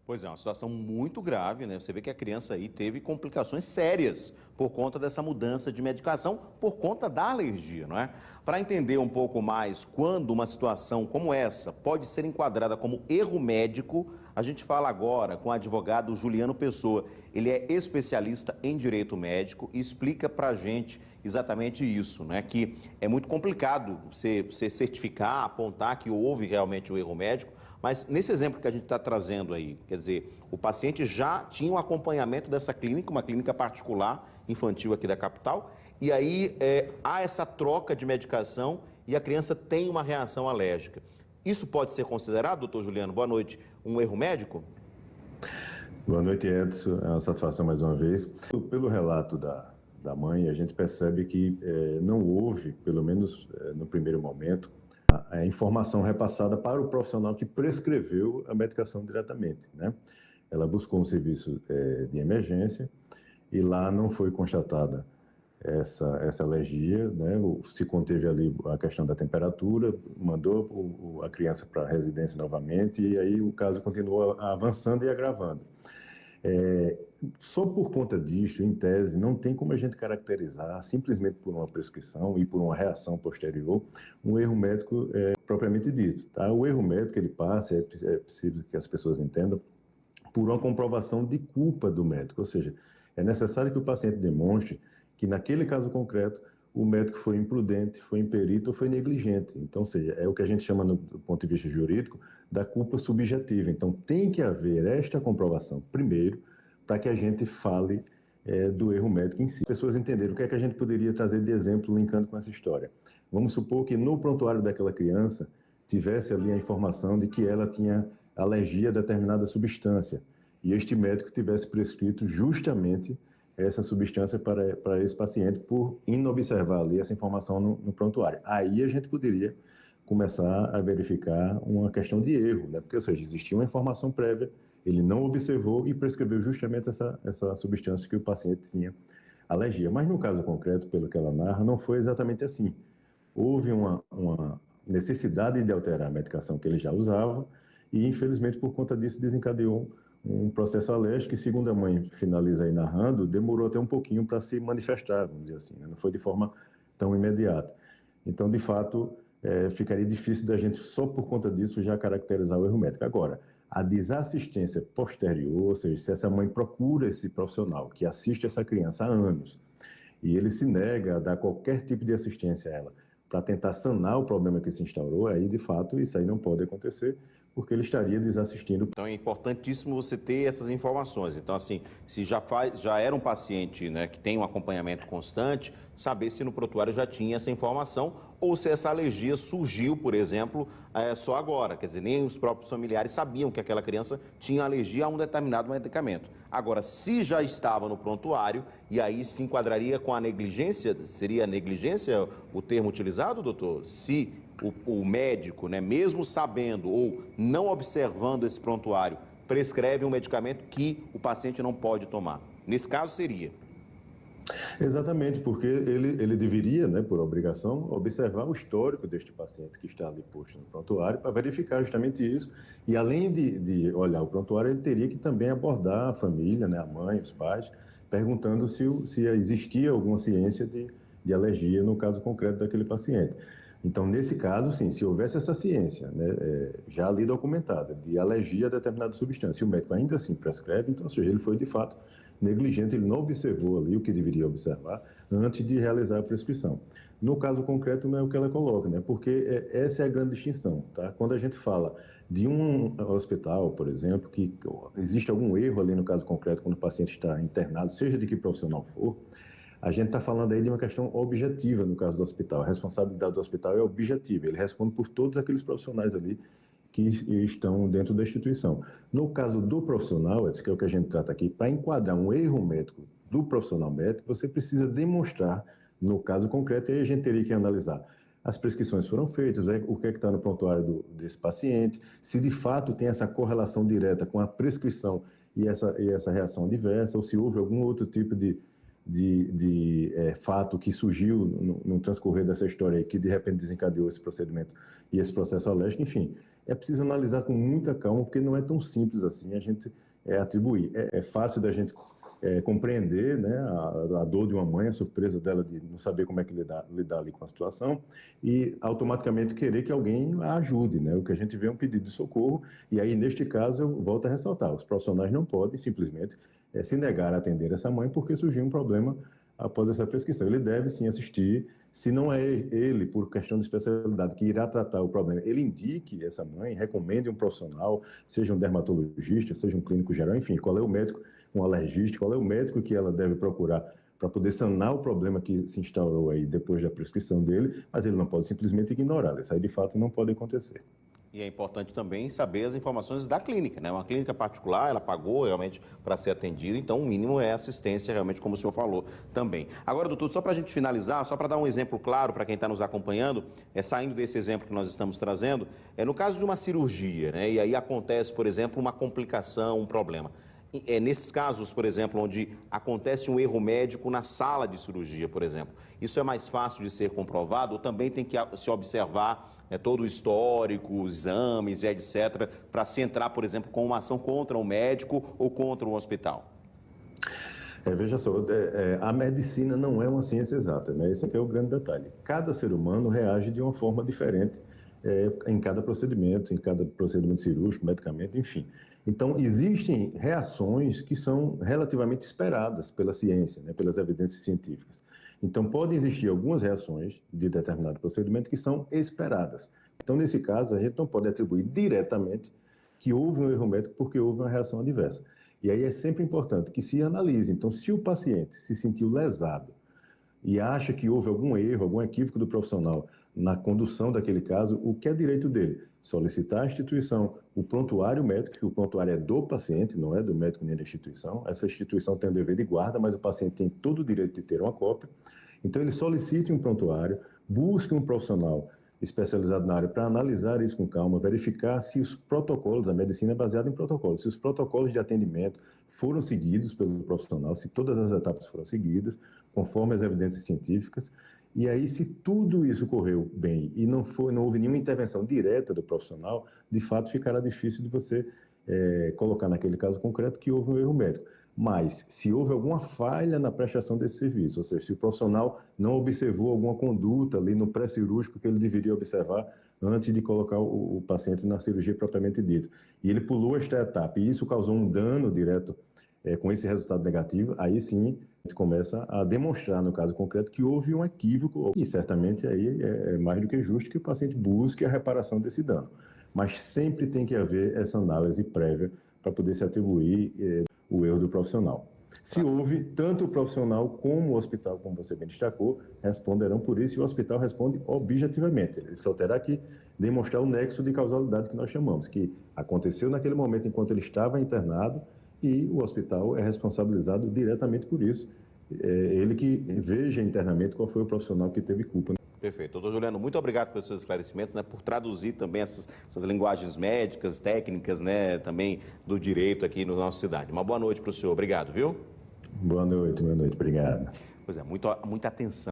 Pois é, uma situação muito grave, né? Você vê que a criança aí teve complicações sérias por conta dessa mudança de medicação, por conta da alergia, não é? Para entender um pouco mais quando uma situação como essa pode ser enquadrada como erro médico, a gente fala agora com o advogado Juliano Pessoa. Ele é especialista em direito médico e explica para a gente exatamente isso, né? Que é muito complicado você certificar, apontar que houve realmente um erro médico, mas nesse exemplo que a gente está trazendo aí, quer dizer, o paciente já tinha um acompanhamento dessa clínica, uma clínica particular infantil aqui da capital, e aí há essa troca de medicação e a criança tem uma reação alérgica. Isso pode ser considerado, doutor Juliano, boa noite, um erro médico? Boa noite, Edson. É uma satisfação mais uma vez. Pelo relato da mãe, a gente percebe que não houve, pelo menos no primeiro momento, a informação repassada para o profissional que prescreveu a medicação diretamente, né? Ela buscou um serviço de emergência e lá não foi constatada essa alergia, né? Se conteve ali a questão da temperatura, mandou a criança para a residência novamente e aí o caso continuou avançando e agravando. Só por conta disso, em tese, não tem como a gente caracterizar, simplesmente por uma prescrição e por uma reação posterior, um erro médico propriamente dito. Tá? O erro médico ele passa, é preciso que as pessoas entendam, por uma comprovação de culpa do médico, ou seja, é necessário que o paciente demonstre que naquele caso concreto o médico foi imprudente, foi imperito ou foi negligente. Então, ou seja, é o que a gente chama, do ponto de vista jurídico, da culpa subjetiva. Então, tem que haver esta comprovação, primeiro, para que a gente fale do erro médico em si. As pessoas entenderam o que é que a gente poderia trazer de exemplo linkando com essa história. Vamos supor que no prontuário daquela criança tivesse ali a informação de que ela tinha alergia a determinada substância e este médico tivesse prescrito justamente essa substância para esse paciente por inobservar ali essa informação no prontuário. Aí a gente poderia começar a verificar uma questão de erro, né? Porque, ou seja, existia uma informação prévia, ele não observou e prescreveu justamente essa substância que o paciente tinha alergia. Mas no caso concreto, pelo que ela narra, não foi exatamente assim. Houve uma necessidade de alterar a medicação que ele já usava e, infelizmente, por conta disso, desencadeou um processo alérgico que, segundo a mãe finaliza aí narrando, demorou até um pouquinho para se manifestar, vamos dizer assim, né? Não foi de forma tão imediata. Então, de fato, ficaria difícil da gente, só por conta disso, já caracterizar o erro médico. Agora, a desassistência posterior, ou seja, se essa mãe procura esse profissional que assiste essa criança há anos e ele se nega a dar qualquer tipo de assistência a ela para tentar sanar o problema que se instaurou, aí, de fato, isso aí não pode acontecer, porque ele estaria desassistindo. Então é importantíssimo você ter essas informações. Então, assim, se já era um paciente, né, que tem um acompanhamento constante, saber se no prontuário já tinha essa informação ou se essa alergia surgiu, por exemplo, só agora. Quer dizer, nem os próprios familiares sabiam que aquela criança tinha alergia a um determinado medicamento. Agora, se já estava no prontuário, e aí se enquadraria com a negligência, seria negligência o termo utilizado, doutor? Se o médico, né, mesmo sabendo ou não observando esse prontuário, prescreve um medicamento que o paciente não pode tomar. Nesse caso, seria. Exatamente, porque ele deveria, né, por obrigação, observar o histórico deste paciente que está ali posto no prontuário para verificar justamente isso. E além de olhar o prontuário, ele teria que também abordar a família, né, a mãe, os pais, perguntando se existia alguma ciência de alergia no caso concreto daquele paciente. Então, nesse caso, sim, se houvesse essa ciência, né, já ali documentada, de alergia a determinada substância, e o médico ainda assim prescreve, então, ou seja, ele foi de fato negligente, ele não observou ali o que deveria observar antes de realizar a prescrição. No caso concreto, não é o que ela coloca, né, porque essa é a grande distinção, tá? Quando a gente fala de um hospital, por exemplo, que existe algum erro ali no caso concreto, quando o paciente está internado, seja de que profissional for, a gente está falando aí de uma questão objetiva no caso do hospital. A responsabilidade do hospital é objetiva, ele responde por todos aqueles profissionais ali que estão dentro da instituição. No caso do profissional, que é o que a gente trata aqui, para enquadrar um erro médico do profissional médico, você precisa demonstrar, no caso concreto, e aí a gente teria que analisar. As prescrições foram feitas, o que é que está no prontuário desse paciente, se de fato tem essa correlação direta com a prescrição e essa reação adversa, ou se houve algum outro tipo de fato que surgiu no transcorrer dessa história aí, que de repente desencadeou esse procedimento e esse processo alérgico, enfim. é preciso analisar com muita calma, porque não é tão simples assim a gente atribuir. É fácil da gente compreender, né, a dor de uma mãe, a surpresa dela de não saber como é que lidar ali com a situação e automaticamente querer que alguém a ajude, né? O que a gente vê é um pedido de socorro e aí, neste caso, eu volto a ressaltar, os profissionais não podem simplesmente se negar a atender essa mãe porque surgiu um problema após essa prescrição. Ele deve sim assistir, se não é ele, por questão de especialidade, que irá tratar o problema, ele indique essa mãe, recomende um profissional, seja um dermatologista, seja um clínico geral, enfim, qual é o médico, um alergista, qual é o médico que ela deve procurar para poder sanar o problema que se instaurou aí depois da prescrição dele, mas ele não pode simplesmente ignorá-la. Isso aí, de fato, não pode acontecer. E é importante também saber as informações da clínica, né? Uma clínica particular, ela pagou realmente para ser atendida, então o mínimo é assistência, realmente, como o senhor falou também. Agora, doutor, só para a gente finalizar, só para dar um exemplo claro para quem está nos acompanhando, saindo desse exemplo que nós estamos trazendo, no caso de uma cirurgia, né? E aí acontece, por exemplo, uma complicação, um problema. Nesses casos, por exemplo, onde acontece um erro médico na sala de cirurgia, por exemplo, isso é mais fácil de ser comprovado ou também tem que se observar todo o histórico, exames e etc., para se entrar, por exemplo, com uma ação contra um médico ou contra um hospital? Veja só, a medicina não é uma ciência exata, né? Esse aqui é o grande detalhe. Cada ser humano reage de uma forma diferente em cada procedimento cirúrgico, medicamento, enfim. Então, existem reações que são relativamente esperadas pela ciência, né, pelas evidências científicas. Então, podem existir algumas reações de determinado procedimento que são esperadas. Então, nesse caso, a gente não pode atribuir diretamente que houve um erro médico porque houve uma reação adversa. E aí é sempre importante que se analise. Então, se o paciente se sentiu lesado e acha que houve algum erro, algum equívoco do profissional na condução daquele caso, o que é direito dele? Solicitar à instituição o prontuário médico, que o prontuário é do paciente, não é do médico nem da instituição. Essa instituição tem o dever de guarda, mas o paciente tem todo o direito de ter uma cópia. Então, ele solicite um prontuário, busque um profissional especializado na área para analisar isso com calma, verificar se os protocolos, a medicina é baseada em protocolos, se os protocolos de atendimento foram seguidos pelo profissional, se todas as etapas foram seguidas, conforme as evidências científicas. E aí, se tudo isso correu bem e não houve nenhuma intervenção direta do profissional, de fato ficará difícil de você colocar naquele caso concreto que houve um erro médico. Mas, se houve alguma falha na prestação desse serviço, ou seja, se o profissional não observou alguma conduta ali no pré-cirúrgico que ele deveria observar antes de colocar o paciente na cirurgia propriamente dita, e ele pulou esta etapa e isso causou um dano direto com esse resultado negativo, aí sim a gente começa a demonstrar, no caso concreto, que houve um equívoco e certamente aí é mais do que justo que o paciente busque a reparação desse dano. Mas sempre tem que haver essa análise prévia para poder se atribuir o erro do profissional. Se houve, tanto o profissional como o hospital, como você bem destacou, responderão por isso e o hospital responde objetivamente. Ele só terá que demonstrar o nexo de causalidade que nós chamamos, que aconteceu naquele momento enquanto ele estava internado e o hospital é responsabilizado diretamente por isso. Ele que veja internamente qual foi o profissional que teve culpa. Perfeito. Doutor Juliano, muito obrigado pelos seus esclarecimentos, né, por traduzir também essas linguagens médicas, técnicas, né, também do direito aqui na nossa cidade. Uma boa noite para o senhor. Obrigado, viu? Boa noite, obrigado. Pois é, muita atenção.